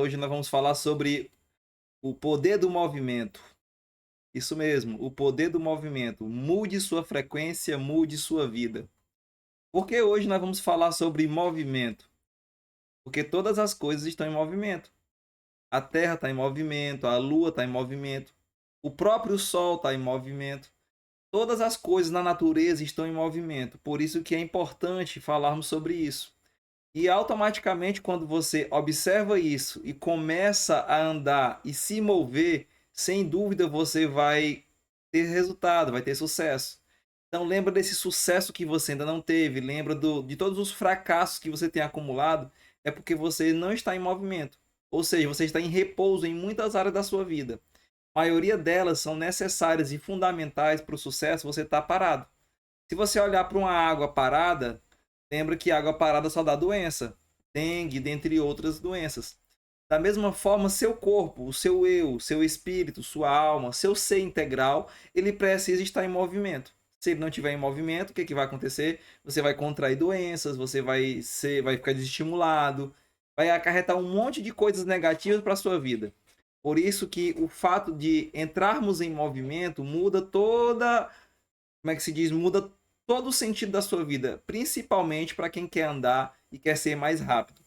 Hoje nós vamos falar sobre o poder do movimento. Isso mesmo, o poder do movimento. Mude sua frequência, mude sua vida. Por que hoje nós vamos falar sobre movimento? Porque todas as coisas estão em movimento. A Terra está em movimento, a Lua está em movimento, o próprio Sol está em movimento. Todas as coisas na natureza estão em movimento. Por isso que é importante falarmos sobre isso. E automaticamente, quando você observa isso e começa a andar e se mover, sem dúvida você vai ter resultado, vai ter sucesso. Então lembra desse sucesso que você ainda não teve, lembra de todos os fracassos que você tem acumulado, é porque você não está em movimento. Ou seja, você está em repouso em muitas áreas da sua vida. A maioria delas são necessárias e fundamentais para o sucesso, você está parado. Se você olhar para uma água parada, lembra que água parada só dá doença, dengue, dentre outras doenças. Da mesma forma, seu corpo, o seu eu, seu espírito, sua alma, seu ser integral, ele precisa estar em movimento. Se ele não estiver em movimento, o que vai acontecer? Você vai contrair doenças, você vai ficar desestimulado, vai acarretar um monte de coisas negativas para a sua vida. Por isso que o fato de entrarmos em movimento muda toda, como é que se diz? Muda todo o sentido da sua vida, principalmente para quem quer andar e quer ser mais rápido.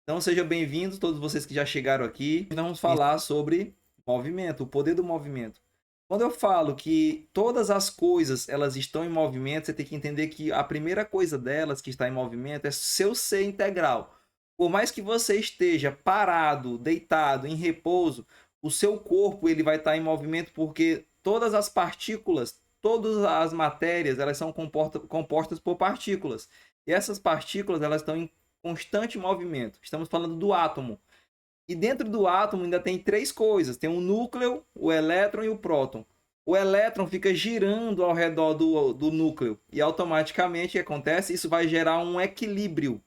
Então sejam bem-vindos, todos vocês que já chegaram aqui. Nós vamos falar sobre movimento, o poder do movimento. Quando eu falo que todas as coisas elas estão em movimento, você tem que entender que a primeira coisa delas que está em movimento é seu ser integral. Por mais que você esteja parado, deitado, em repouso, o seu corpo ele vai estar em movimento porque todas as partículas, todas as matérias, elas são compostas por partículas. E essas partículas elas estão em constante movimento. Estamos falando do átomo. E dentro do átomo ainda tem três coisas: tem o núcleo, o elétron e o próton. O elétron fica girando ao redor do núcleo e automaticamente o que acontece? Isso vai gerar um equilíbrio.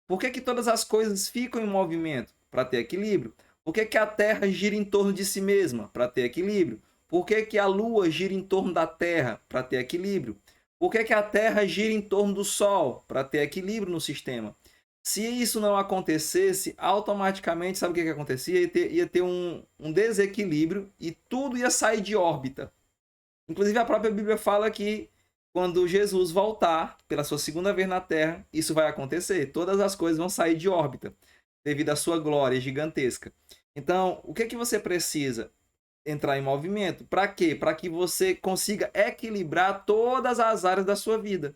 Por que, que todas as coisas ficam em movimento? Para ter equilíbrio. Por que, que a Terra gira em torno de si mesma? Para ter equilíbrio. Por que, que a Lua gira em torno da Terra? Para ter equilíbrio. Por que, que a Terra gira em torno do Sol? Para ter equilíbrio no sistema. Se isso não acontecesse, automaticamente, sabe o que, que acontecia? Ia ter um desequilíbrio e tudo ia sair de órbita. Inclusive, a própria Bíblia fala que quando Jesus voltar pela sua segunda vez na Terra, isso vai acontecer. Todas as coisas vão sair de órbita devido à sua glória gigantesca. Então, o que é que você precisa? Entrar em movimento. Para quê? Para que você consiga equilibrar todas as áreas da sua vida.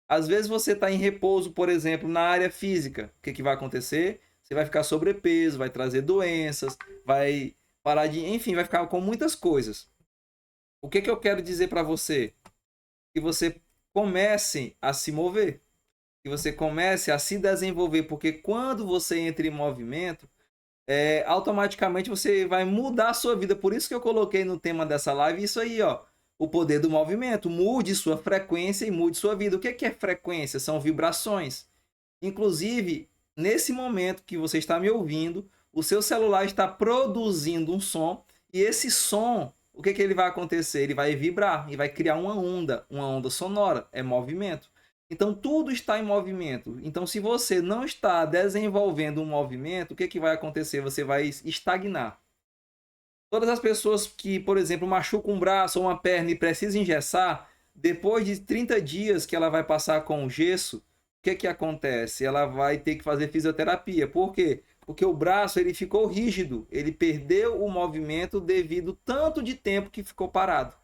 Às vezes você está em repouso, por exemplo, na área física. O que vai acontecer? Você vai ficar sobrepeso, vai trazer doenças, vai parar de... Enfim, vai ficar com muitas coisas. O que eu quero dizer para você? Que você comece a se mover. Que você comece a se desenvolver. Porque quando você entra em movimento, automaticamente você vai mudar a sua vida. Por isso que eu coloquei no tema dessa live isso aí, ó. O poder do movimento. Mude sua frequência e mude sua vida. O que é frequência? São vibrações. Inclusive, nesse momento que você está me ouvindo, o seu celular está produzindo um som e esse som, o que ele vai acontecer? Ele vai vibrar e vai criar uma onda sonora, é movimento. Então tudo está em movimento. Então se você não está desenvolvendo um movimento, o que vai acontecer? Você vai estagnar. Todas as pessoas que, por exemplo, machucam um braço ou uma perna e precisam engessar, depois de 30 dias que ela vai passar com o gesso, o que acontece? Ela vai ter que fazer fisioterapia. Por quê? Porque o braço ele ficou rígido, ele perdeu o movimento devido tanto de tempo que ficou parado.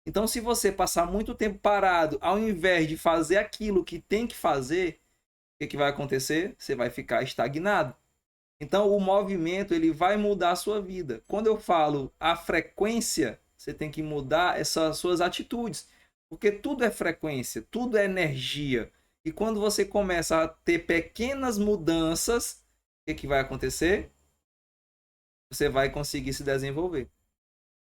Então, se você passar muito tempo parado, ao invés de fazer aquilo que tem que fazer, o que vai acontecer? Você vai ficar estagnado. Então, o movimento ele vai mudar a sua vida. Quando eu falo a frequência, você tem que mudar essas suas atitudes, porque tudo é frequência, tudo é energia. E quando você começa a ter pequenas mudanças, o que vai acontecer? Você vai conseguir se desenvolver.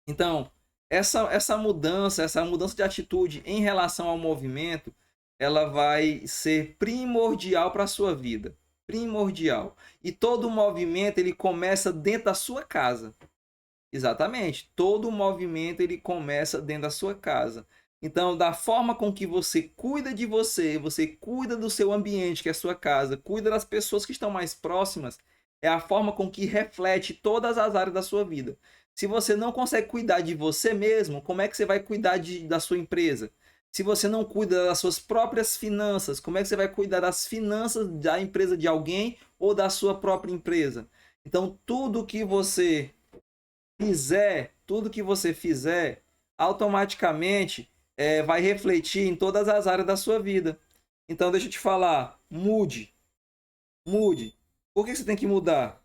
Então, essa mudança de atitude em relação ao movimento, ela vai ser primordial para a sua vida. Primordial. E todo movimento ele começa dentro da sua casa. Exatamente. Todo movimento ele começa dentro da sua casa. Então, da forma com que você cuida de você, você cuida do seu ambiente, que é a sua casa, cuida das pessoas que estão mais próximas, é a forma com que reflete todas as áreas da sua vida. Se você não consegue cuidar de você mesmo, como é que você vai cuidar da sua empresa? Se você não cuida das suas próprias finanças, como é que você vai cuidar das finanças da empresa de alguém ou da sua própria empresa? Então, tudo que você fizer, automaticamente vai refletir em todas as áreas da sua vida. Então, deixa eu te falar, mude. Por que você tem que mudar?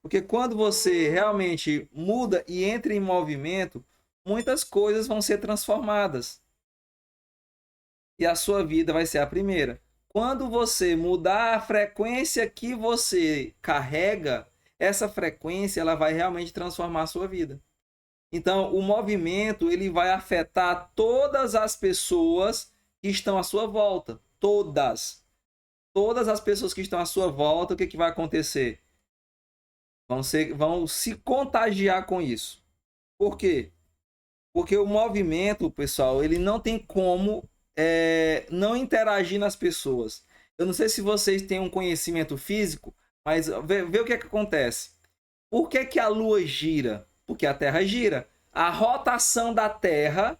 Porque quando você realmente muda e entra em movimento, muitas coisas vão ser transformadas. E a sua vida vai ser a primeira. Quando você mudar a frequência que você carrega, essa frequência ela vai realmente transformar a sua vida. Então, o movimento ele vai afetar todas as pessoas que estão à sua volta. Todas as pessoas que estão à sua volta, o que, que vai acontecer? Vão se contagiar com isso. Por quê? Porque o movimento, pessoal, ele não tem como não interagir nas pessoas. Eu não sei se vocês têm um conhecimento físico, mas vê o que, é que acontece. Por que, que a Lua gira? Porque a Terra gira. A rotação da Terra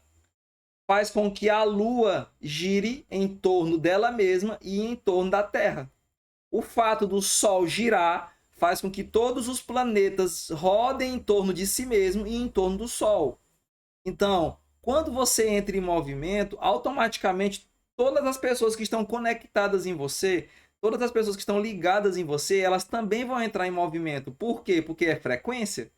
faz com que a Lua gire em torno dela mesma e em torno da Terra. O fato do Sol girar faz com que todos os planetas rodem em torno de si mesmo e em torno do Sol. Então, quando você entra em movimento, automaticamente todas as pessoas que estão conectadas em você, todas as pessoas que estão ligadas em você, elas também vão entrar em movimento. Por quê? Porque é frequência.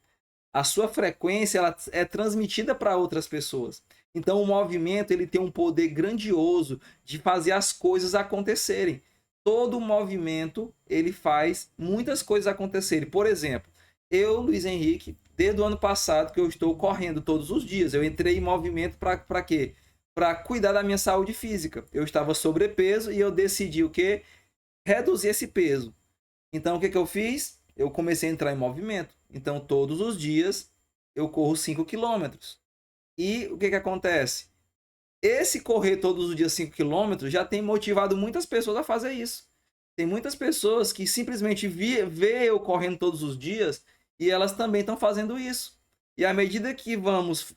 A sua frequência ela é transmitida para outras pessoas. Então, o movimento ele tem um poder grandioso de fazer as coisas acontecerem. Todo movimento ele faz muitas coisas acontecerem. Por exemplo, eu, Luiz Henrique, desde o ano passado que eu estou correndo todos os dias, eu entrei em movimento para quê? Para cuidar da minha saúde física. Eu estava sobrepeso e eu decidi o quê? Reduzir esse peso. Então, o que, que eu fiz? Eu comecei a entrar em movimento. Então, todos os dias, eu corro 5 quilômetros. E o que, que acontece? Esse correr todos os dias 5 quilômetros já tem motivado muitas pessoas a fazer isso. Tem muitas pessoas que simplesmente vê eu correndo todos os dias e elas também estão fazendo isso. E à medida que vamos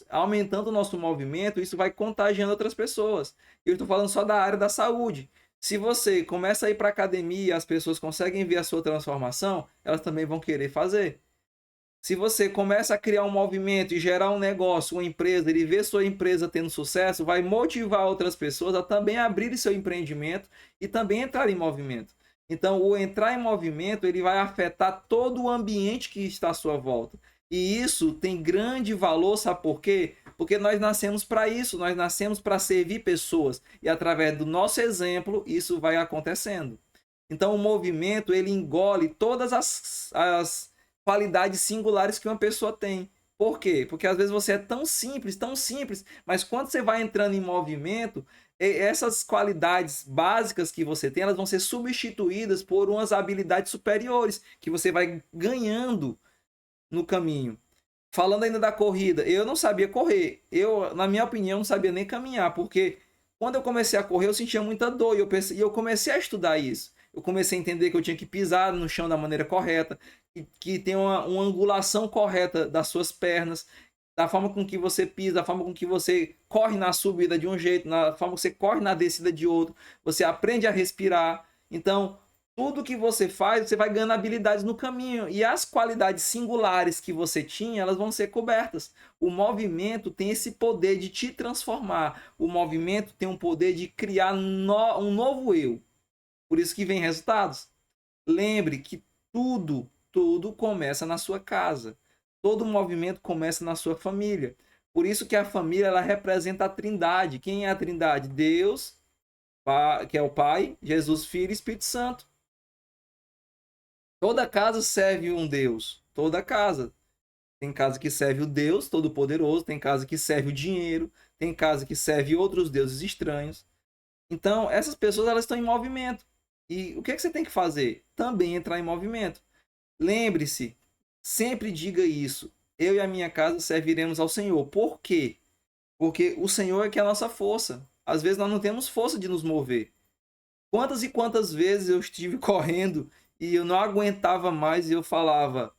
aumentando o nosso movimento, isso vai contagiando outras pessoas. Eu estou falando só da área da saúde. Se você começa a ir para academia e as pessoas conseguem ver a sua transformação, elas também vão querer fazer. Se você começa a criar um movimento e gerar um negócio, uma empresa, ele vê sua empresa tendo sucesso, vai motivar outras pessoas a também abrir seu empreendimento e também entrar em movimento. Então, o entrar em movimento, ele vai afetar todo o ambiente que está à sua volta. E isso tem grande valor, sabe por quê? Porque nós nascemos para isso, nós nascemos para servir pessoas. E através do nosso exemplo, isso vai acontecendo. Então, o movimento, ele engole todas as qualidades singulares que uma pessoa tem. Por quê? Porque às vezes você é tão simples, mas quando você vai entrando em movimento, essas qualidades básicas que você tem, elas vão ser substituídas por umas habilidades superiores que você vai ganhando no caminho. Falando ainda da corrida, eu não sabia correr. Eu, na minha opinião, não sabia nem caminhar, porque quando eu comecei a correr, eu sentia muita dor e eu comecei a estudar isso. Eu comecei a entender que eu tinha que pisar no chão da maneira correta, que tem uma angulação correta das suas pernas, da forma com que você pisa, da forma com que você corre na subida de um jeito, na forma que você corre na descida de outro. Você aprende a respirar. Então, tudo que você faz, você vai ganhando habilidades no caminho. E as qualidades singulares que você tinha, elas vão ser cobertas. O movimento tem esse poder de te transformar. O movimento tem um poder de criar um novo eu. Por isso que vem resultados. Lembre que tudo começa na sua casa. Todo movimento começa na sua família. Por isso que a família ela representa a Trindade. Quem é a Trindade? Deus, que é o Pai, Jesus, Filho e Espírito Santo. Toda casa serve um Deus. Toda casa. Tem casa que serve o Deus Todo-Poderoso, tem casa que serve o dinheiro, tem casa que serve outros deuses estranhos. Então, essas pessoas elas estão em movimento. E o que, é que você tem que fazer? Também entrar em movimento. Lembre-se, sempre diga isso. Eu e a minha casa serviremos ao Senhor. Por quê? Porque o Senhor é que é a nossa força. Às vezes nós não temos força de nos mover. Quantas e quantas vezes eu estive correndo e eu não aguentava mais e eu falava: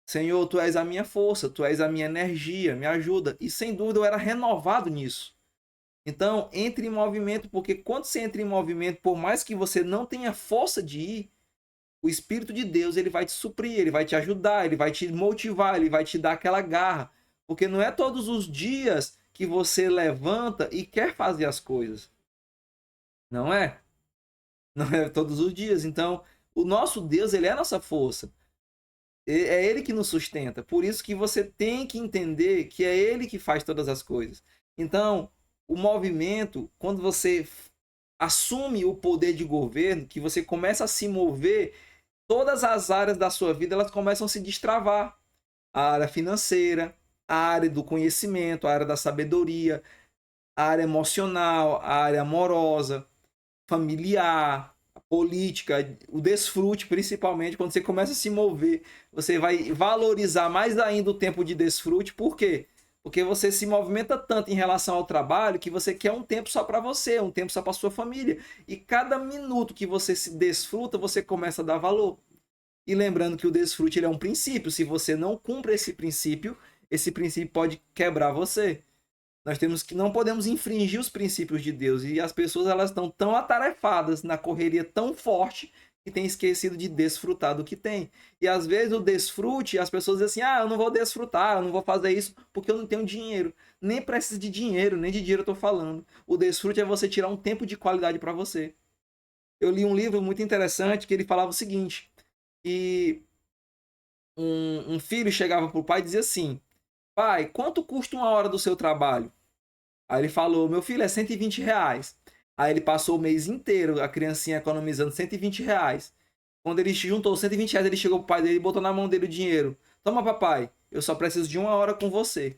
Senhor, tu és a minha força, tu és a minha energia, me ajuda. E sem dúvida eu era renovado nisso. Então, entre em movimento, porque quando você entra em movimento, por mais que você não tenha força de ir, o Espírito de Deus ele vai te suprir, ele vai te ajudar, ele vai te motivar, ele vai te dar aquela garra. Porque não é todos os dias que você levanta e quer fazer as coisas. Não é? Não é todos os dias. Então, o nosso Deus, ele é a nossa força. É ele que nos sustenta. Por isso que você tem que entender que é ele que faz todas as coisas. Então, o movimento, quando você assume o poder de governo, que você começa a se mover, todas as áreas da sua vida elas começam a se destravar. A área financeira, a área do conhecimento, a área da sabedoria, a área emocional, a área amorosa, familiar, a política, o desfrute, principalmente, quando você começa a se mover, você vai valorizar mais ainda o tempo de desfrute. Por quê? Porque você se movimenta tanto em relação ao trabalho que você quer um tempo só para você, um tempo só para sua família. E cada minuto que você se desfruta, você começa a dar valor. E lembrando que o desfrute ele é um princípio. Se você não cumpre esse princípio pode quebrar você. Nós temos que não podemos infringir os princípios de Deus e as pessoas elas estão tão atarefadas na correria tão forte que têm esquecido de desfrutar do que tem. E às vezes o desfrute, as pessoas dizem assim: "Ah, eu não vou desfrutar, eu não vou fazer isso porque eu não tenho dinheiro". Nem precisa de dinheiro, nem de dinheiro eu tô falando. O desfrute é você tirar um tempo de qualidade para você. Eu li um livro muito interessante que ele falava o seguinte, que um filho chegava pro pai e dizia assim: "Pai, quanto custa uma hora do seu trabalho?" Aí ele falou: "Meu filho, é R$ 120. Aí ele passou o mês inteiro, a criancinha economizando R$ 120. Quando ele juntou os R$ 120, ele chegou pro pai dele e botou na mão dele o dinheiro. Toma, papai, eu só preciso de uma hora com você.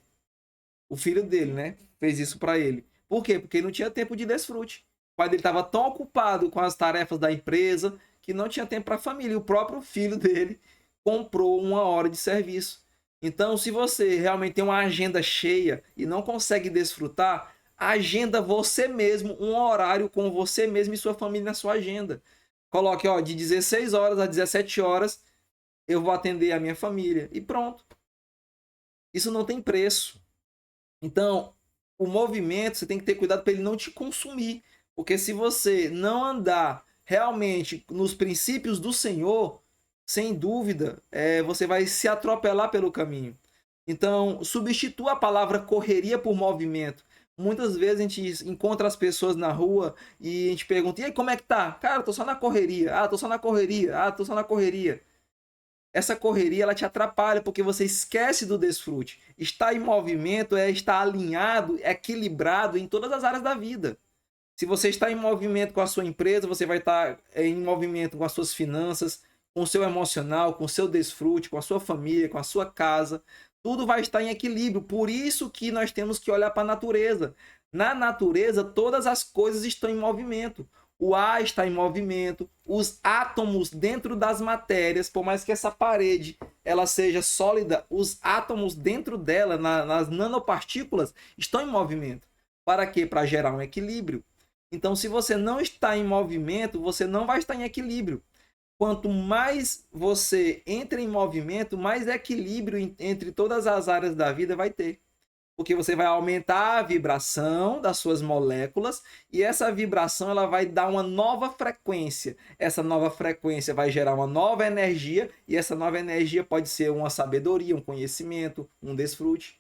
O filho dele, né? Fez isso para ele. Por quê? Porque ele não tinha tempo de desfrute. O pai dele estava tão ocupado com as tarefas da empresa que não tinha tempo para a família. E o próprio filho dele comprou uma hora de serviço. Então, se você realmente tem uma agenda cheia e não consegue desfrutar, agenda você mesmo um horário com você mesmo e sua família na sua agenda. Coloque, ó, de 16 horas a 17 horas eu vou atender a minha família. E pronto. Isso não tem preço. Então, o movimento, você tem que ter cuidado para ele não te consumir. Porque se você não andar realmente nos princípios do Senhor, sem dúvida, você vai se atropelar pelo caminho. Então, substitua a palavra correria por movimento. Muitas vezes a gente encontra as pessoas na rua e a gente pergunta: "E aí, como é que tá?" "Cara, tô só na correria." "Ah, tô só na correria." "Ah, tô só na correria." Essa correria ela te atrapalha porque você esquece do desfrute. Estar em movimento é estar alinhado, equilibrado em todas as áreas da vida. Se você está em movimento com a sua empresa, você vai estar em movimento com as suas finanças, com o seu emocional, com o seu desfrute, com a sua família, com a sua casa. Tudo vai estar em equilíbrio. Por isso que nós temos que olhar para a natureza. Na natureza, todas as coisas estão em movimento. O ar está em movimento, os átomos dentro das matérias, por mais que essa parede ela seja sólida, os átomos dentro dela, nas nanopartículas, estão em movimento. Para quê? Para gerar um equilíbrio. Então, se você não está em movimento, você não vai estar em equilíbrio. Quanto mais você entra em movimento, mais equilíbrio entre todas as áreas da vida vai ter. Porque você vai aumentar a vibração das suas moléculas e essa vibração ela vai dar uma nova frequência. Essa nova frequência vai gerar uma nova energia e essa nova energia pode ser uma sabedoria, um conhecimento, um desfrute.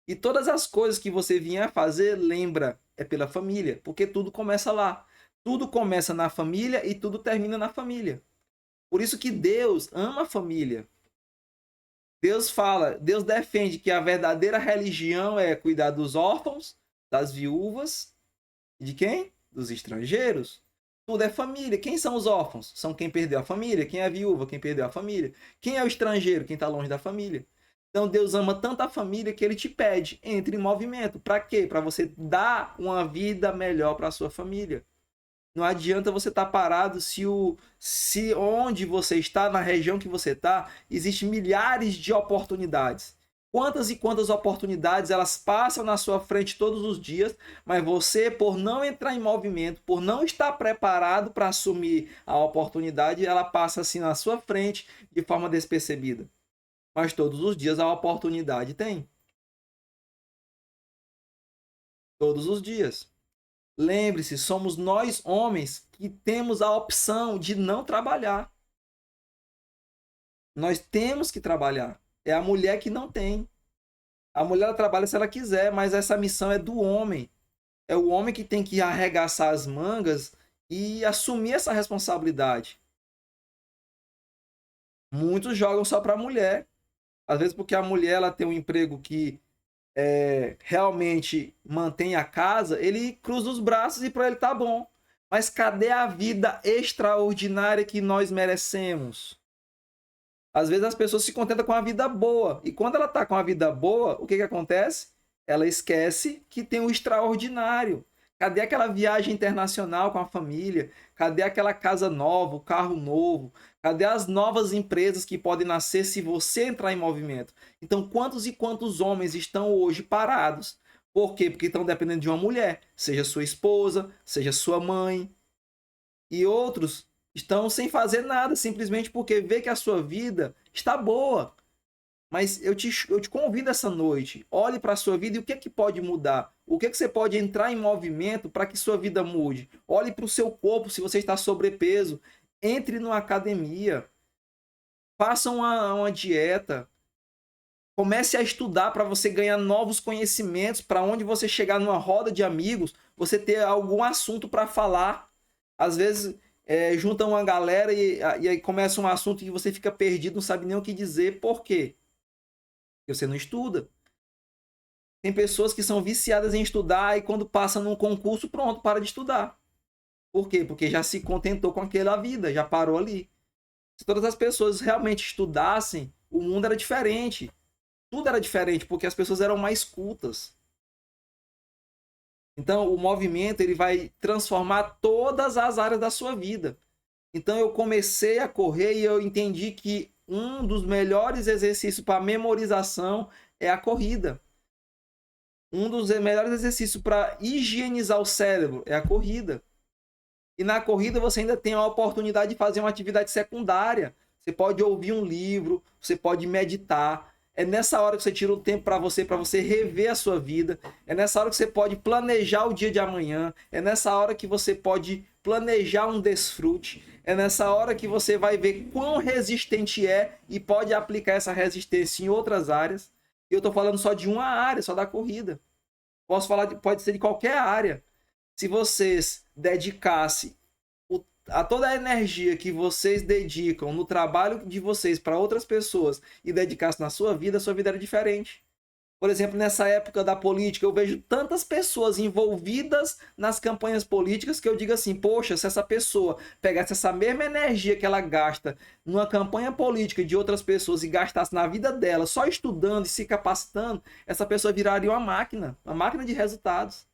E todas as coisas que você vier a fazer, lembra, é pela família, porque tudo começa lá. Tudo começa na família e tudo termina na família. Por isso que Deus ama a família. Deus fala, Deus defende que a verdadeira religião é cuidar dos órfãos, das viúvas, de quem? Dos estrangeiros. Tudo é família. Quem são os órfãos? São quem perdeu a família. Quem é a viúva? Quem perdeu a família. Quem é o estrangeiro? Quem está longe da família. Então Deus ama tanto a família que ele te pede, entre em movimento. Para quê? Para você dar uma vida melhor para a sua família. Não adianta você estar parado se onde você está, na região que você está, existem milhares de oportunidades. Quantas e quantas oportunidades elas passam na sua frente todos os dias, mas você, por não entrar em movimento, por não estar preparado para assumir a oportunidade, ela passa assim na sua frente de forma despercebida. Mas todos os dias a oportunidade tem. Todos os dias. Lembre-se, somos nós homens que temos a opção de não trabalhar. Nós temos que trabalhar. É a mulher que não tem. A mulher ela trabalha se ela quiser, mas essa missão é do homem. É o homem que tem que arregaçar as mangas e assumir essa responsabilidade. Muitos jogam só para a mulher. Às vezes porque a mulher ela tem um emprego que realmente mantém a casa, ele cruza os braços e para ele tá bom. Mas cadê a vida extraordinária que nós merecemos? Às vezes as pessoas se contentam com a vida boa. E quando ela está com a vida boa, o que acontece? Ela esquece que tem o extraordinário. Cadê aquela viagem internacional com a família? Cadê aquela casa nova, o carro novo? Cadê as novas empresas que podem nascer se você entrar em movimento? Então, quantos e quantos homens estão hoje parados? Por quê? Porque estão dependendo de uma mulher, seja sua esposa, seja sua mãe. E outros estão sem fazer nada, simplesmente porque vê que a sua vida está boa. Mas eu te convido essa noite, olhe para a sua vida e o que é que pode mudar? O que é que você pode entrar em movimento para que sua vida mude? Olhe para o seu corpo, se você está sobrepeso, entre numa academia, faça uma dieta, comece a estudar para você ganhar novos conhecimentos, para onde você chegar numa roda de amigos, você ter algum assunto para falar. Às vezes junta uma galera e aí começa um assunto e você fica perdido, não sabe nem o que dizer. Por quê? Porque você não estuda. Tem pessoas que são viciadas em estudar e quando passa num concurso, pronto, para de estudar. Por quê? Porque já se contentou com aquela vida, já parou ali. Se todas as pessoas realmente estudassem, o mundo era diferente. Tudo era diferente, porque as pessoas eram mais cultas. Então, o movimento ele vai transformar todas as áreas da sua vida. Então, eu comecei a correr e eu entendi que um dos melhores exercícios para memorização é a corrida. Um dos melhores exercícios para higienizar o cérebro é a corrida. E na corrida você ainda tem a oportunidade de fazer uma atividade secundária. Você pode ouvir um livro, você pode meditar. É nessa hora que você tira um tempo para você rever a sua vida. É nessa hora que você pode planejar o dia de amanhã. É nessa hora que você pode planejar um desfrute. É nessa hora que você vai ver quão resistente é e pode aplicar essa resistência em outras áreas. Eu estou falando só de uma área, só da corrida. Posso falar, pode ser de qualquer área. Se vocês dedicassem a toda a energia que vocês dedicam no trabalho de vocês para outras pessoas e dedicassem na sua vida, a sua vida era diferente. Por exemplo, nessa época da política, eu vejo tantas pessoas envolvidas nas campanhas políticas que eu digo assim, poxa, se essa pessoa pegasse essa mesma energia que ela gasta numa campanha política de outras pessoas e gastasse na vida dela, só estudando e se capacitando, essa pessoa viraria uma máquina de resultados.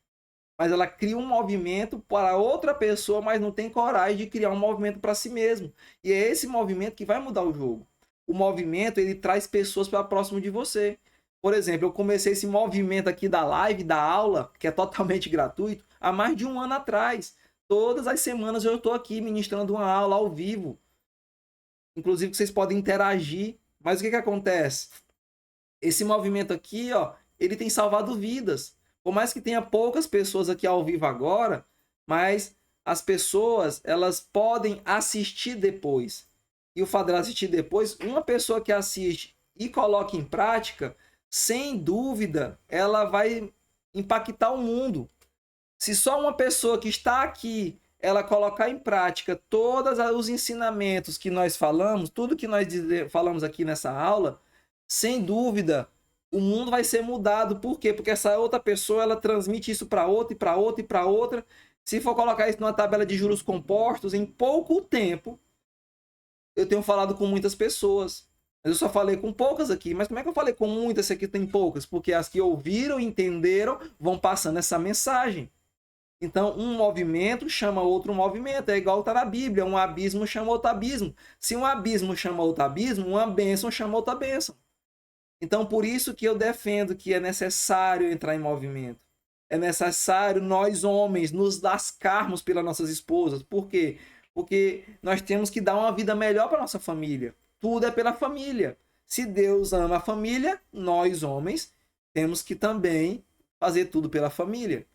Mas ela cria um movimento para outra pessoa, mas não tem coragem de criar um movimento para si mesmo. E é esse movimento que vai mudar o jogo. O movimento, ele traz pessoas para próximo de você. Por exemplo, eu comecei esse movimento aqui da live, da aula, que é totalmente gratuito, há mais de um ano atrás. Todas as semanas eu estou aqui ministrando uma aula ao vivo. Inclusive, vocês podem interagir. Mas o que acontece? Esse movimento aqui, ó, ele tem salvado vidas. Por mais que tenha poucas pessoas aqui ao vivo agora, mas as pessoas, elas podem assistir depois. E o fato de assistir depois, uma pessoa que assiste e coloca em prática, sem dúvida, ela vai impactar o mundo. Se só uma pessoa que está aqui, ela colocar em prática todos os ensinamentos que nós falamos, tudo que nós falamos aqui nessa aula, sem dúvida, o mundo vai ser mudado. Por quê? Porque essa outra pessoa, ela transmite isso para outra, e para outra, e para outra. Se for colocar isso numa tabela de juros compostos, em pouco tempo, eu tenho falado com muitas pessoas. Mas eu só falei com poucas aqui. Mas como é que eu falei com muitas se aqui tem poucas? Porque as que ouviram, entenderam, vão passando essa mensagem. Então, um movimento chama outro movimento. É igual está na Bíblia. Um abismo chama outro abismo. Se um abismo chama outro abismo, uma bênção chama outra bênção. Então, por isso que eu defendo que é necessário entrar em movimento. É necessário nós, homens, nos lascarmos pelas nossas esposas. Por quê? Porque nós temos que dar uma vida melhor para nossa família. Tudo é pela família. Se Deus ama a família, nós, homens, temos que também fazer tudo pela família.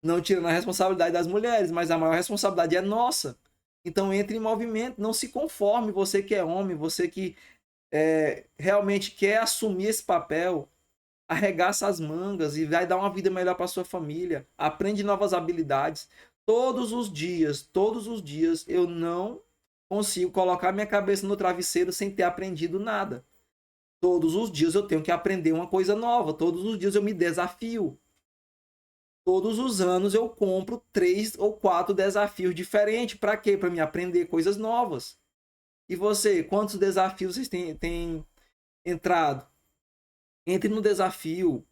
Não tirando a responsabilidade das mulheres, mas a maior responsabilidade é nossa. Então, entre em movimento, não se conforme, você que é homem, você que realmente quer assumir esse papel, arregaça as mangas e vai dar uma vida melhor para sua família, aprende novas habilidades. Todos os dias eu não consigo colocar minha cabeça no travesseiro sem ter aprendido nada. Todos os dias eu tenho que aprender uma coisa nova, todos os dias eu me desafio. Todos os anos eu compro 3 ou 4 desafios diferentes. Para quê? Para me aprender coisas novas. E você, quantos desafios vocês têm entrado? Entre no desafio,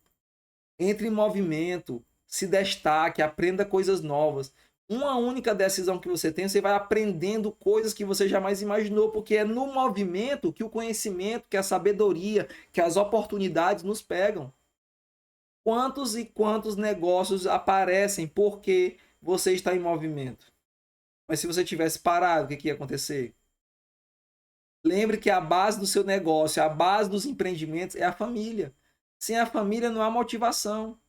entre em movimento, se destaque, aprenda coisas novas. Uma única decisão que você tem, você vai aprendendo coisas que você jamais imaginou, porque é no movimento que o conhecimento, que a sabedoria, que as oportunidades nos pegam. Quantos e quantos negócios aparecem porque você está em movimento? Mas se você tivesse parado, o que ia acontecer? Lembre que a base do seu negócio, a base dos empreendimentos é a família. Sem a família não há motivação.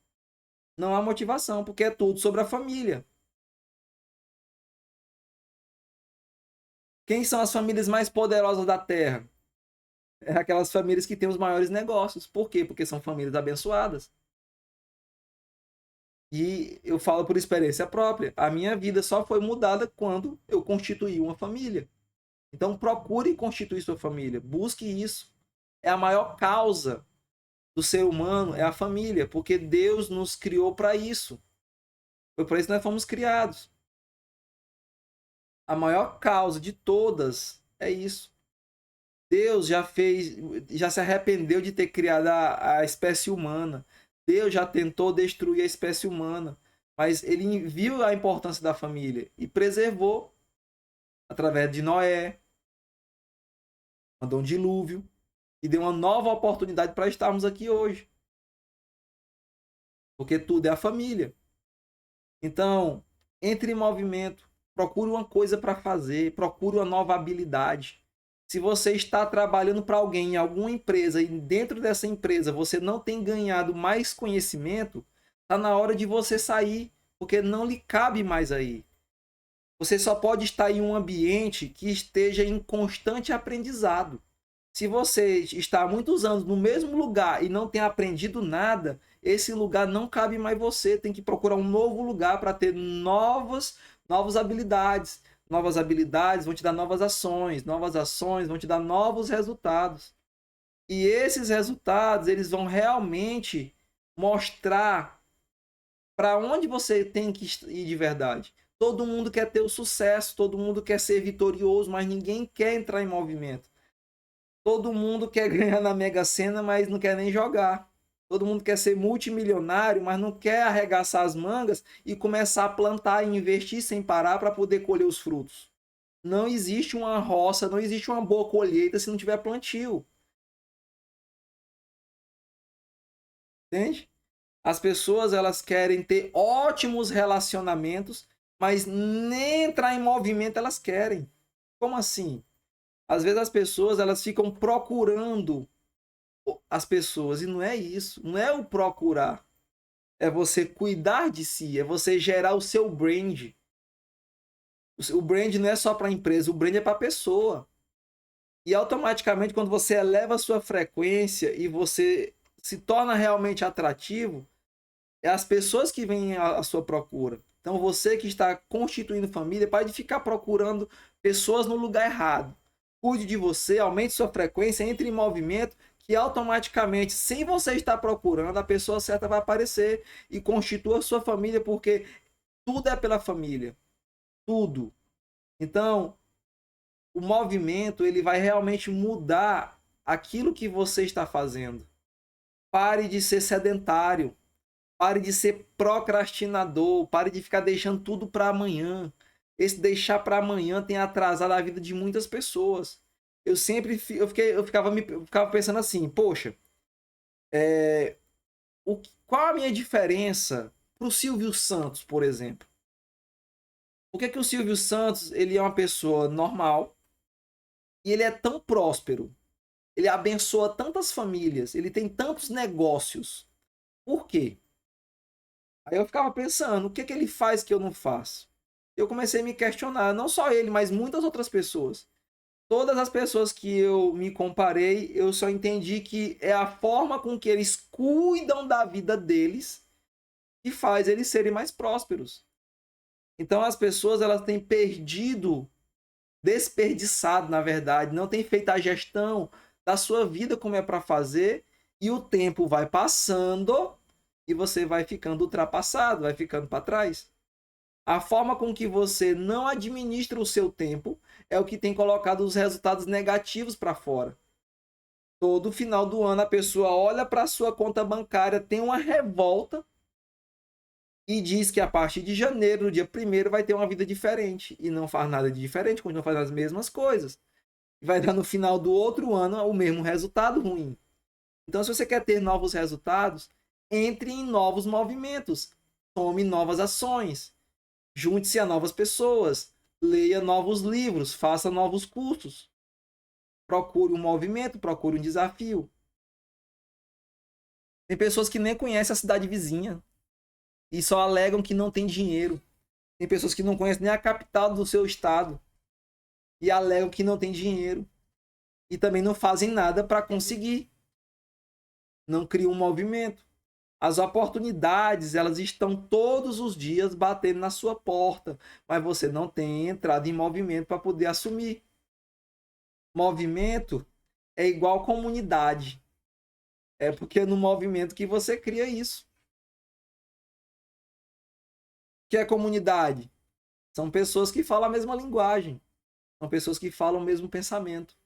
Não há motivação, porque é tudo sobre a família. Quem são as famílias mais poderosas da Terra? É aquelas famílias que têm os maiores negócios. Por quê? Porque são famílias abençoadas. E eu falo por experiência própria. A minha vida só foi mudada quando eu constituí uma família. Então procure constituir sua família. Busque isso. É a maior causa do ser humano, é a família. Porque Deus nos criou para isso. Foi para isso que nós fomos criados. A maior causa de todas é isso. Deus já se arrependeu de ter criado a espécie humana. Deus já tentou destruir a espécie humana, mas ele viu a importância da família e preservou através de Noé, mandou um dilúvio e deu uma nova oportunidade para estarmos aqui hoje. Porque tudo é a família. Então, entre em movimento, procure uma coisa para fazer, procure uma nova habilidade. Se você está trabalhando para alguém em alguma empresa e dentro dessa empresa você não tem ganhado mais conhecimento, está na hora de você sair, porque não lhe cabe mais aí. Você só pode estar em um ambiente que esteja em constante aprendizado. Se você está há muitos anos no mesmo lugar e não tem aprendido nada, esse lugar não cabe mais você. Tem que procurar um novo lugar para ter novas habilidades. Novas habilidades vão te dar novas ações vão te dar novos resultados. E esses resultados, eles vão realmente mostrar para onde você tem que ir de verdade. Todo mundo quer ter o sucesso, todo mundo quer ser vitorioso, mas ninguém quer entrar em movimento. Todo mundo quer ganhar na Mega Sena, mas não quer nem jogar. Todo mundo quer ser multimilionário, mas não quer arregaçar as mangas e começar a plantar e investir sem parar para poder colher os frutos. Não existe uma roça, não existe uma boa colheita se não tiver plantio. Entende? As pessoas elas querem ter ótimos relacionamentos, mas nem entrar em movimento elas querem. Como assim? Às vezes as pessoas elas ficam procurando as pessoas e não é isso, não é o procurar. É você cuidar de si, é você gerar o seu brand. O brand não é só para a empresa, o brand é para a pessoa. E automaticamente quando você eleva a sua frequência e você se torna realmente atrativo, é as pessoas que vêm à sua procura. Então você que está constituindo família, pare de ficar procurando pessoas no lugar errado. Cuide de você, aumente sua frequência, entre em movimento, que automaticamente, sem você estar procurando, a pessoa certa vai aparecer e constitua a sua família, porque tudo é pela família. Tudo. Então, o movimento ele vai realmente mudar aquilo que você está fazendo. Pare de ser sedentário. Pare de ser procrastinador, pare de ficar deixando tudo para amanhã. Esse deixar para amanhã tem atrasado a vida de muitas pessoas. Eu ficava pensando assim, poxa, Qual a minha diferença para o Silvio Santos, por exemplo? Por que o Silvio Santos ele é uma pessoa normal e ele é tão próspero? Ele abençoa tantas famílias, ele tem tantos negócios. Por quê? Aí eu ficava pensando, o que ele faz que eu não faço? Eu comecei a me questionar, não só ele, mas muitas outras pessoas. Todas as pessoas que eu me comparei, eu só entendi que é a forma com que eles cuidam da vida deles que faz eles serem mais prósperos. Então as pessoas elas têm perdido, desperdiçado, na verdade, não têm feito a gestão da sua vida como é para fazer, e o tempo vai passando e você vai ficando ultrapassado, vai ficando para trás. A forma com que você não administra o seu tempo é o que tem colocado os resultados negativos para fora. Todo final do ano a pessoa olha para a sua conta bancária, tem uma revolta e diz que a partir de janeiro, no dia 1º, vai ter uma vida diferente. E não faz nada de diferente, continua fazendo as mesmas coisas. Vai dar no final do outro ano o mesmo resultado ruim. Então, se você quer ter novos resultados, entre em novos movimentos. Tome novas ações. Junte-se a novas pessoas. Leia novos livros. Faça novos cursos. Procure um movimento, procure um desafio. Tem pessoas que nem conhecem a cidade vizinha e só alegam que não tem dinheiro. Tem pessoas que não conhecem nem a capital do seu estado e alegam que não tem dinheiro. E também não fazem nada para conseguir. Não criam um movimento. As oportunidades, elas estão todos os dias batendo na sua porta, mas você não tem entrado em movimento para poder assumir. Movimento é igual comunidade. É porque é no movimento que você cria isso. O que é comunidade? São pessoas que falam a mesma linguagem. São pessoas que falam o mesmo pensamento.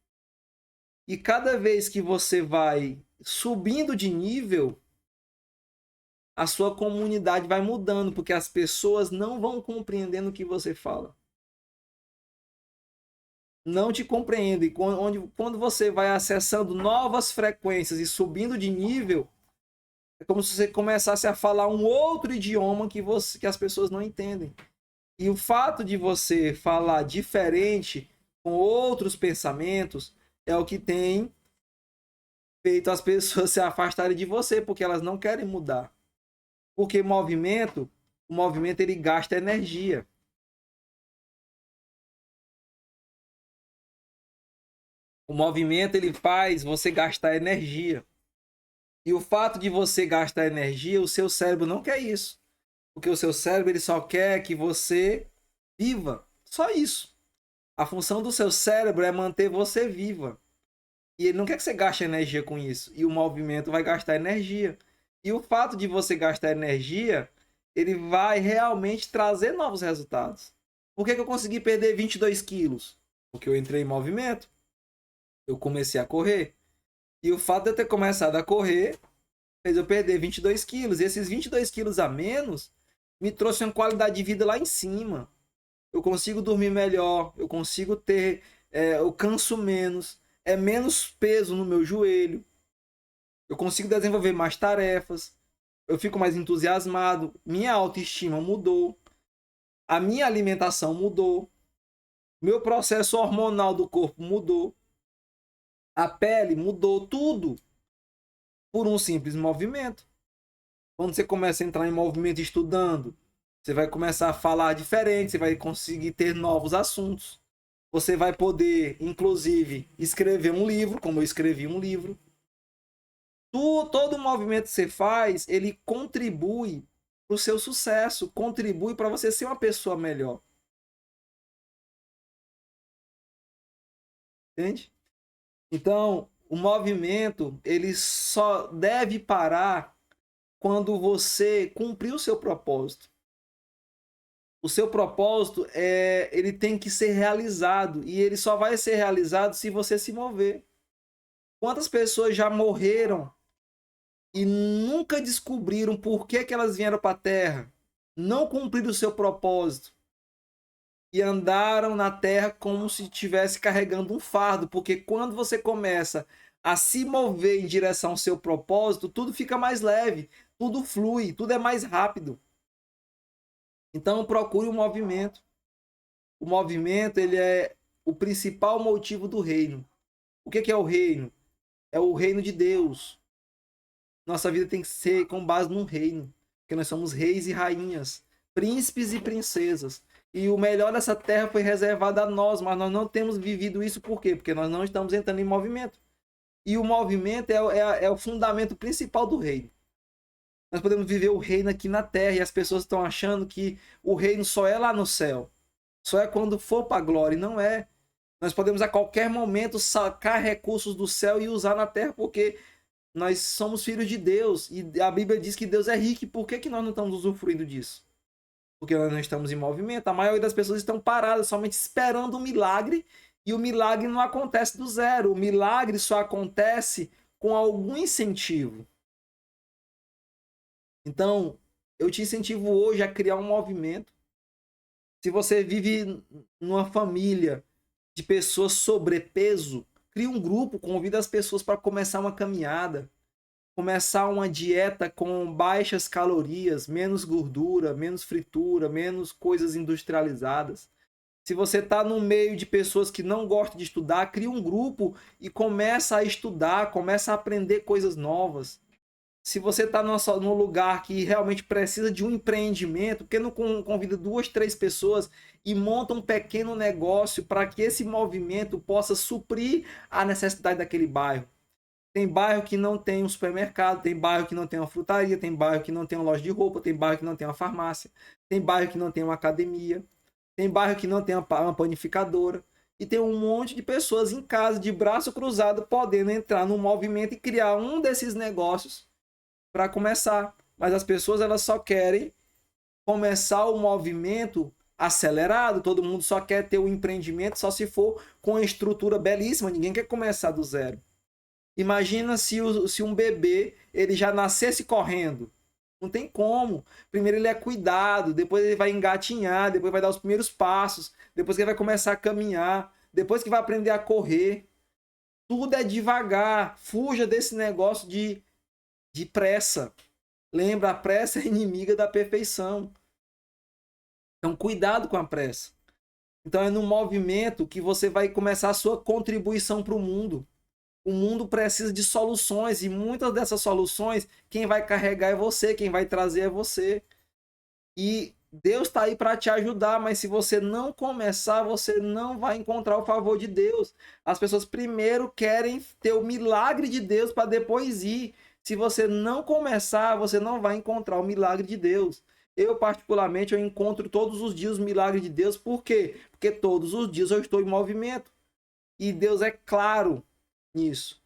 E cada vez que você vai subindo de nível, a sua comunidade vai mudando, porque as pessoas não vão compreendendo o que você fala. Não te compreendem. Quando você vai acessando novas frequências e subindo de nível, é como se você começasse a falar um outro idioma que as pessoas não entendem. E o fato de você falar diferente, com outros pensamentos, é o que tem feito as pessoas se afastarem de você, porque elas não querem mudar. Porque o movimento ele gasta energia. O movimento ele faz você gastar energia. E o fato de você gastar energia, o seu cérebro não quer isso. Porque o seu cérebro ele só quer que você viva. Só isso. A função do seu cérebro é manter você viva. E ele não quer que você gaste energia com isso. E o movimento vai gastar energia. E o fato de você gastar energia, ele vai realmente trazer novos resultados. Por que eu consegui perder 22 quilos? Porque eu entrei em movimento. Eu comecei a correr. E o fato de eu ter começado a correr fez eu perder 22 quilos. E esses 22 quilos a menos me trouxe uma qualidade de vida lá em cima. Eu consigo dormir melhor. Eu consigo ter... eu canso menos. É menos peso no meu joelho. Eu consigo desenvolver mais tarefas. Eu fico mais entusiasmado. Minha autoestima mudou. A minha alimentação mudou. Meu processo hormonal do corpo mudou. A pele mudou, tudo por um simples movimento. Quando você começa a entrar em movimento estudando, você vai começar a falar diferente, você vai conseguir ter novos assuntos. Você vai poder, inclusive, escrever um livro, como eu escrevi um livro. Todo movimento que você faz, ele contribui para o seu sucesso, contribui para você ser uma pessoa melhor. Entende? Então, o movimento, ele só deve parar quando você cumprir o seu propósito. O seu propósito ele tem que ser realizado e ele só vai ser realizado se você se mover. Quantas pessoas já morreram e nunca descobriram por que elas vieram para a Terra, não cumpriram o seu propósito e andaram na Terra como se estivesse carregando um fardo, porque quando você começa a se mover em direção ao seu propósito, tudo fica mais leve, tudo flui, tudo é mais rápido. Então procure o movimento. O movimento, ele é o principal motivo do reino. O que é o reino? É o reino de Deus. Nossa vida tem que ser com base no reino, porque nós somos reis e rainhas, príncipes e princesas. E o melhor dessa terra foi reservado a nós, mas nós não temos vivido isso. Por quê? Porque nós não estamos entrando em movimento. E o movimento é o fundamento principal do reino. Nós podemos viver o reino aqui na terra e as pessoas estão achando que o reino só é lá no céu. Só é quando for para a glória. E não é. Nós podemos a qualquer momento sacar recursos do céu e usar na terra, porque nós somos filhos de Deus. E a Bíblia diz que Deus é rico. E por que nós não estamos usufruindo disso? Porque nós não estamos em movimento. A maioria das pessoas estão paradas, somente esperando um milagre. E o milagre não acontece do zero. O milagre só acontece com algum incentivo. Então, eu te incentivo hoje a criar um movimento. Se você vive numa família de pessoas sobrepeso, crie um grupo, convida as pessoas para começar uma caminhada, começar uma dieta com baixas calorias, menos gordura, menos fritura, menos coisas industrializadas. Se você está no meio de pessoas que não gostam de estudar, cria um grupo e começa a estudar, começa a aprender coisas novas. Se você está num lugar que realmente precisa de um empreendimento, por que não convida 2, 3 pessoas e monta um pequeno negócio para que esse movimento possa suprir a necessidade daquele bairro? Tem bairro que não tem um supermercado, tem bairro que não tem uma frutaria, tem bairro que não tem uma loja de roupa, tem bairro que não tem uma farmácia, tem bairro que não tem uma academia, tem bairro que não tem uma panificadora. E tem um monte de pessoas em casa, de braço cruzado, podendo entrar no movimento e criar um desses negócios para começar. Mas as pessoas, elas só querem começar o movimento acelerado. Todo mundo só quer ter o empreendimento só se for com uma estrutura belíssima. Ninguém quer começar do zero. Imagina se um bebê ele já nascesse correndo. Não tem como. Primeiro ele é cuidado, depois ele vai engatinhar, depois vai dar os primeiros passos, depois que ele vai começar a caminhar, depois que vai aprender a correr. Tudo é devagar. Fuja desse negócio de pressa. Lembra, a pressa é inimiga da perfeição. Então, cuidado com a pressa. Então, é no movimento que você vai começar a sua contribuição para o mundo. O mundo precisa de soluções e muitas dessas soluções, quem vai carregar é você, quem vai trazer é você. E Deus está aí para te ajudar, mas se você não começar, você não vai encontrar o favor de Deus. As pessoas primeiro querem ter o milagre de Deus para depois ir. Se você não começar, você não vai encontrar o milagre de Deus. Eu, particularmente, eu encontro todos os dias o milagre de Deus. Por quê? Porque todos os dias eu estou em movimento. E Deus é claro nisso.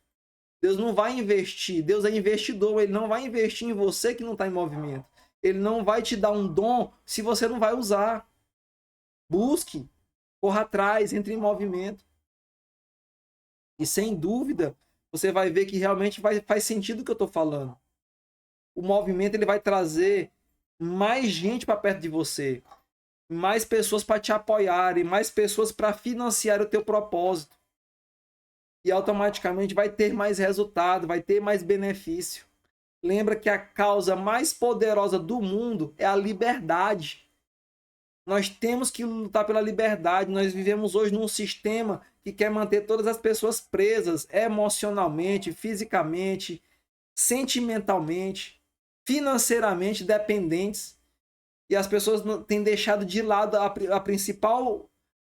Deus não vai investir. Deus é investidor. Ele não vai investir em você que não está em movimento. Ele não vai te dar um dom se você não vai usar. Busque, corra atrás, entre em movimento. E sem dúvida, você vai ver que realmente faz sentido o que eu estou falando. O movimento ele vai trazer mais gente para perto de você, mais pessoas para te apoiarem, mais pessoas para financiar o teu propósito. E automaticamente vai ter mais resultado, vai ter mais benefício. Lembra que a causa mais poderosa do mundo é a liberdade. Nós temos que lutar pela liberdade. Nós vivemos hoje num sistema que quer manter todas as pessoas presas emocionalmente, fisicamente, sentimentalmente, financeiramente dependentes. E as pessoas têm deixado de lado a principal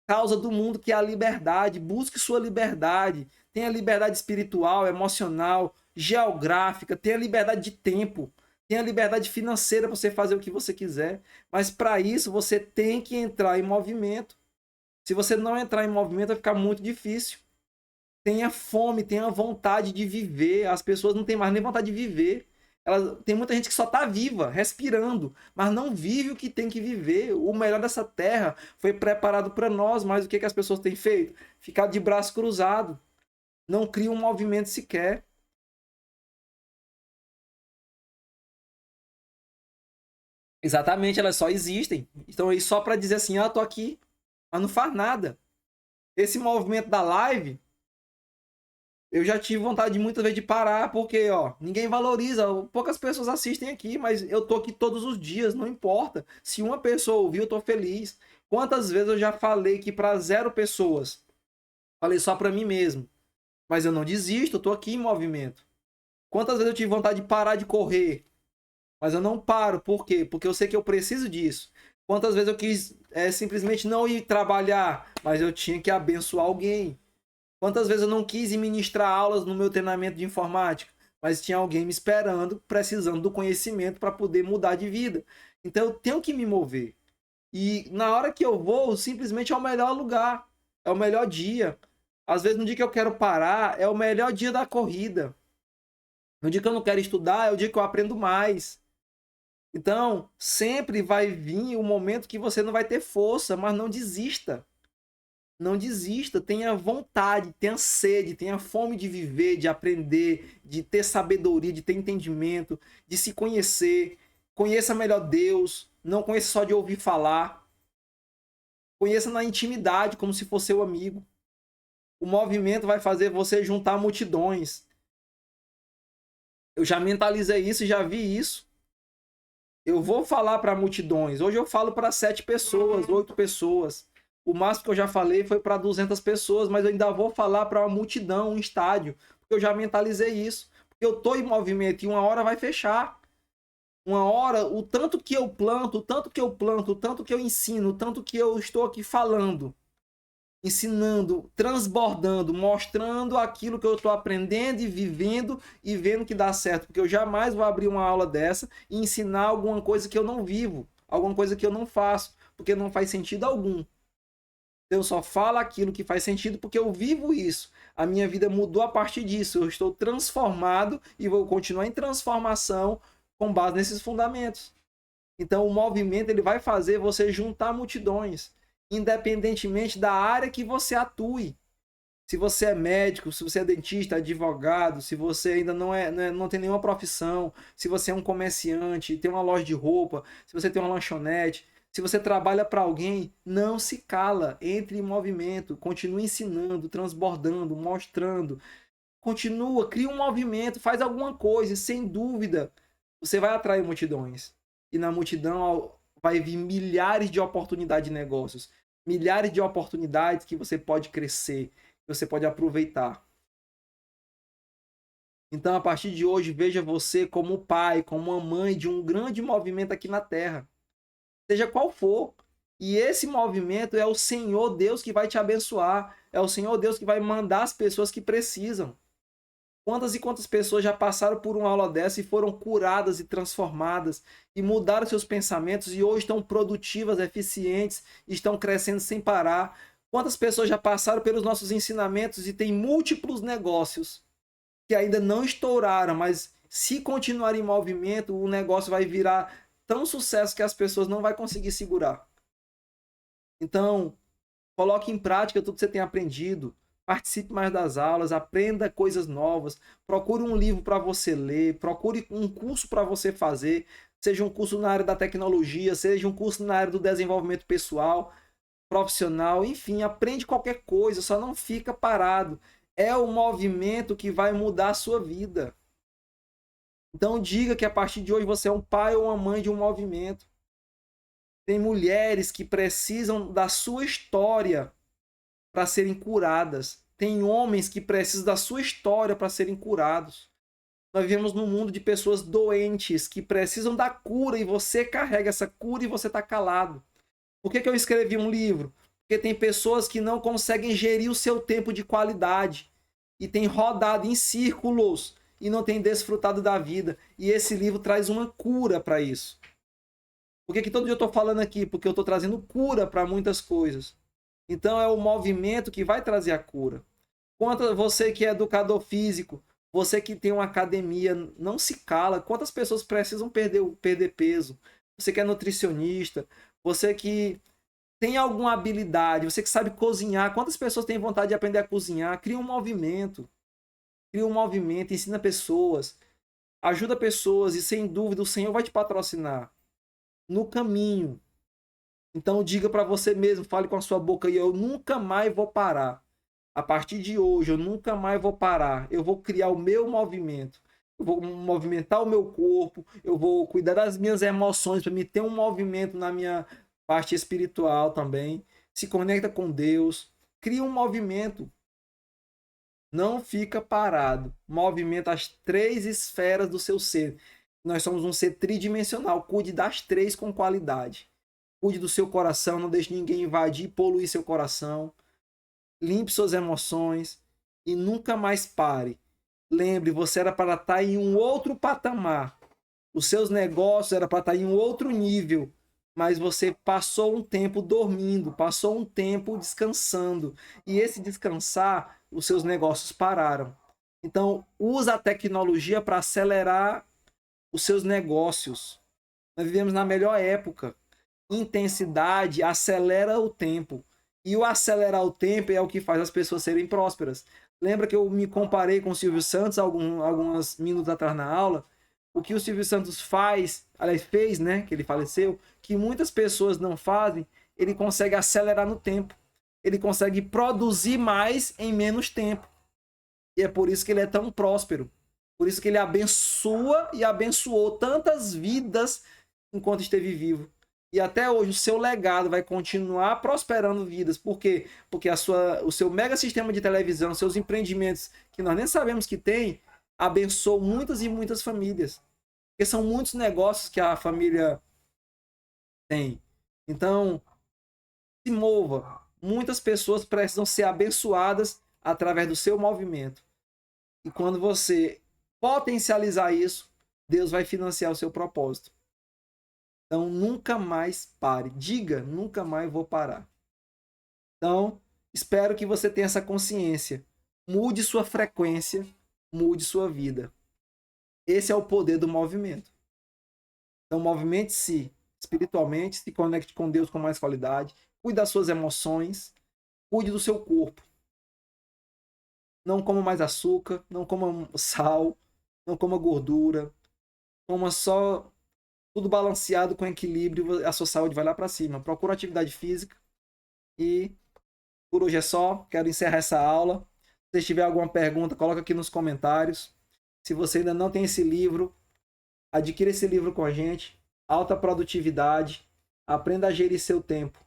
causa do mundo, que é a liberdade. Busque sua liberdade. Tenha liberdade espiritual, emocional, geográfica, tenha liberdade de tempo, tenha liberdade financeira para você fazer o que você quiser. Mas para isso você tem que entrar em movimento. Se você não entrar em movimento, vai ficar muito difícil. Tenha fome, tenha vontade de viver. As pessoas não têm mais nem vontade de viver. Tem muita gente que só está viva, respirando, mas não vive o que tem que viver. O melhor dessa terra foi preparado para nós, mas o que as pessoas têm feito? Ficar de braço cruzado. Não cria um movimento sequer. Exatamente, elas só existem. Então, aí só para dizer assim, tô aqui, mas não faz nada. Esse movimento da live, Eu já tive vontade muitas vezes de parar, porque, ó, ninguém valoriza, poucas pessoas assistem aqui, mas eu tô aqui todos os dias, não importa. Se uma pessoa ouviu, eu tô feliz. Quantas vezes eu já falei que para 0 pessoas? Falei só para mim mesmo. Mas eu não desisto, eu tô aqui em movimento. Quantas vezes eu tive vontade de parar de correr? Mas eu não paro, por quê? Porque eu sei que eu preciso disso. Quantas vezes eu quis simplesmente não ir trabalhar, mas eu tinha que abençoar alguém. Quantas vezes eu não quis ir ministrar aulas no meu treinamento de informática, mas tinha alguém me esperando, precisando do conhecimento para poder mudar de vida. Então eu tenho que me mover. E na hora que eu vou, simplesmente é o melhor lugar, é o melhor dia. Às vezes no dia que eu quero parar, é o melhor dia da corrida. No dia que eu não quero estudar, é o dia que eu aprendo mais. Então, sempre vai vir o momento que você não vai ter força, mas não desista. Não desista, tenha vontade, tenha sede, tenha fome de viver, de aprender, de ter sabedoria, de ter entendimento, de se conhecer. Conheça melhor Deus, não conheça só de ouvir falar. Conheça na intimidade, como se fosse seu amigo. O movimento vai fazer você juntar multidões. Eu já mentalizei isso e já vi isso. Eu vou falar para multidões. Hoje eu falo para 7 pessoas, 8 pessoas. O máximo que eu já falei foi para 200 pessoas, mas eu ainda vou falar para uma multidão, um estádio, porque eu já mentalizei isso. Porque eu estou em movimento e uma hora vai fechar. Uma hora, o tanto que eu planto, o tanto que eu planto, o tanto que eu ensino, o tanto que eu estou aqui falando, ensinando, transbordando, mostrando aquilo que eu estou aprendendo e vivendo e vendo que dá certo. Porque eu jamais vou abrir uma aula dessa e ensinar alguma coisa que eu não vivo, alguma coisa que eu não faço, porque não faz sentido algum. Eu só falo aquilo que faz sentido porque eu vivo isso. A minha vida mudou a partir disso. Eu estou transformado e vou continuar em transformação com base nesses fundamentos. Então, o movimento ele vai fazer você juntar multidões, independentemente da área que você atue. Se você é médico, se você é dentista, advogado, se você ainda não tem nenhuma profissão, se você é um comerciante, tem uma loja de roupa, se você tem uma lanchonete, se você trabalha para alguém, não se cala, entre em movimento, continue ensinando, transbordando, mostrando, continua, cria um movimento, faz alguma coisa, e sem dúvida, você vai atrair multidões. E na multidão vai vir milhares de oportunidades de negócios, milhares de oportunidades que você pode crescer, que você pode aproveitar. Então, a partir de hoje, veja você como pai, como uma mãe de um grande movimento aqui na Terra, seja qual for. E esse movimento é o Senhor Deus que vai te abençoar, é o Senhor Deus que vai mandar as pessoas que precisam. Quantas e quantas pessoas já passaram por uma aula dessa e foram curadas e transformadas e mudaram seus pensamentos e hoje estão produtivas, eficientes, estão crescendo sem parar. Quantas pessoas já passaram pelos nossos ensinamentos e têm múltiplos negócios que ainda não estouraram, mas se continuar em movimento, o negócio vai virar tão sucesso que as pessoas não vão conseguir segurar. Então, coloque em prática tudo que você tem aprendido. Participe mais das aulas, aprenda coisas novas, procure um livro para você ler, procure um curso para você fazer, seja um curso na área da tecnologia, seja um curso na área do desenvolvimento pessoal, profissional, enfim, aprende qualquer coisa, só não fica parado. É o movimento que vai mudar a sua vida. Então diga que a partir de hoje você é um pai ou uma mãe de um movimento. Tem mulheres que precisam da sua história para serem curadas. Tem homens que precisam da sua história para serem curados. Nós vivemos num mundo de pessoas doentes que precisam da cura e você carrega essa cura e você está calado. Por que eu escrevi um livro? Porque tem pessoas que não conseguem gerir o seu tempo de qualidade e tem rodado em círculos e não tem desfrutado da vida. E esse livro traz uma cura para isso. Por que todo dia eu estou falando aqui? Porque eu estou trazendo cura para muitas coisas. Então é o movimento que vai trazer a cura. Quanto você que é educador físico, você que tem uma academia, não se cala. Quantas pessoas precisam perder peso? Você que é nutricionista, você que tem alguma habilidade, você que sabe cozinhar. Quantas pessoas têm vontade de aprender a cozinhar? Cria um movimento. Cria um movimento, ensina pessoas, ajuda pessoas e sem dúvida o Senhor vai te patrocinar no caminho. Então diga para você mesmo, fale com a sua boca e eu nunca mais vou parar. A partir de hoje, eu nunca mais vou parar. Eu vou criar o meu movimento. Eu vou movimentar o meu corpo. Eu vou cuidar das minhas emoções para me ter um movimento na minha parte espiritual também. Se conecta com Deus. Cria um movimento. Não fica parado. Movimenta as 3 esferas do seu ser. Nós somos um ser tridimensional. Cuide das 3 com qualidade. Cuide do seu coração. Não deixe ninguém invadir e poluir seu coração. Limpe suas emoções e nunca mais pare. Lembre, você era para estar em um outro patamar. Os seus negócios era para estar em um outro nível, mas você passou um tempo dormindo, passou um tempo descansando. E esse descansar, os seus negócios pararam. Então, usa a tecnologia para acelerar os seus negócios. Nós vivemos na melhor época. Intensidade acelera o tempo. E o acelerar o tempo é o que faz as pessoas serem prósperas. Lembra que eu me comparei com o Silvio Santos alguns minutos atrás na aula? O que o Silvio Santos faz, aliás, fez, né? Que ele faleceu, que muitas pessoas não fazem, ele consegue acelerar no tempo. Ele consegue produzir mais em menos tempo. E é por isso que ele é tão próspero. Por isso que ele abençoa e abençoou tantas vidas enquanto esteve vivo. E até hoje o seu legado vai continuar prosperando vidas. Por quê? Porque o seu mega sistema de televisão, seus empreendimentos, que nós nem sabemos que tem, abençoou muitas e muitas famílias. Porque são muitos negócios que a família tem. Então, se mova. Muitas pessoas precisam ser abençoadas através do seu movimento. E quando você potencializar isso, Deus vai financiar o seu propósito. Então, nunca mais pare. Diga, nunca mais vou parar. Então, espero que você tenha essa consciência. Mude sua frequência, mude sua vida. Esse é o poder do movimento. Então, movimente-se espiritualmente, se conecte com Deus com mais qualidade, cuide das suas emoções, cuide do seu corpo. Não coma mais açúcar, não coma sal, não coma gordura, coma só tudo balanceado com equilíbrio, a sua saúde vai lá para cima. Procura atividade física e por hoje é só. Quero encerrar essa aula. Se tiver alguma pergunta, coloca aqui nos comentários. Se você ainda não tem esse livro, adquira esse livro com a gente. Alta Produtividade. Aprenda a gerir seu tempo.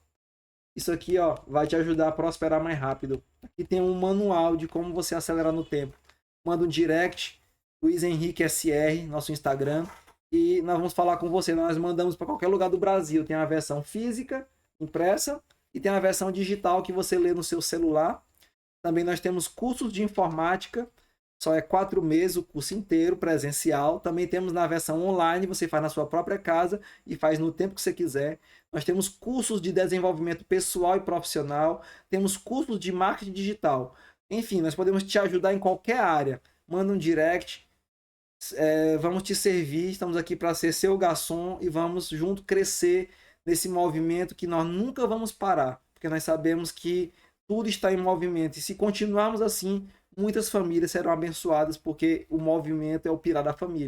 Isso aqui, ó, vai te ajudar a prosperar mais rápido. Aqui tem um manual de como você acelerar no tempo. Manda um direct, Luiz Henrique SR, nosso Instagram. E nós vamos falar com você. Nós mandamos para qualquer lugar do Brasil. Tem a versão física, impressa, e tem a versão digital que você lê no seu celular. Também nós temos cursos de informática. Só é 4 meses o curso inteiro, presencial. Também temos na versão online, você faz na sua própria casa e faz no tempo que você quiser. Nós temos cursos de desenvolvimento pessoal e profissional. Temos cursos de marketing digital. Enfim, nós podemos te ajudar em qualquer área. Manda um direct. Vamos te servir, estamos aqui para ser seu garçom e vamos junto crescer nesse movimento que nós nunca vamos parar, porque nós sabemos que tudo está em movimento e se continuarmos assim, muitas famílias serão abençoadas porque o movimento é o pilar da família.